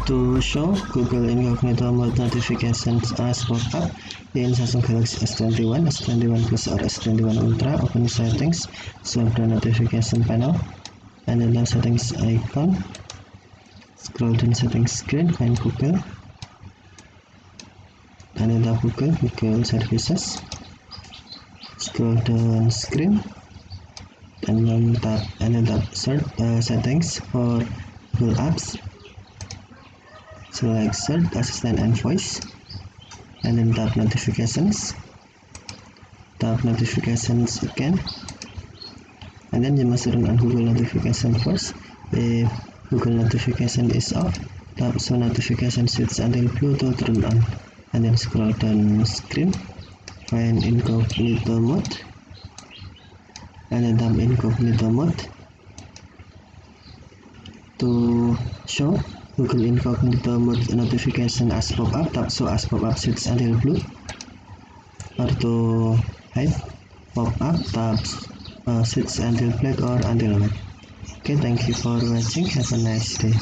To show Google incognito mode notifications as pop-up in Samsung Galaxy S21, S21 Plus or S21 Ultra, open settings, swipe the notification panel, and then settings icon, scroll down settings screen, find Google, and then tap Google services, scroll down screen, and then tap search settings for Google apps. Select search, assistant and voice, and then tap notifications. Tap notifications again, and then you must turn on Google notification first. If Google notification is off, tap show notification switch until blue to turn on, and then scroll down screen, find incognito mode, and then tap incognito mode. To show Google incognito mode notification as pop-up, tap show as pop-up switch until blue, or to hide pop-up, tap switch until black or until white. Okay, thank you for watching. Have a nice day.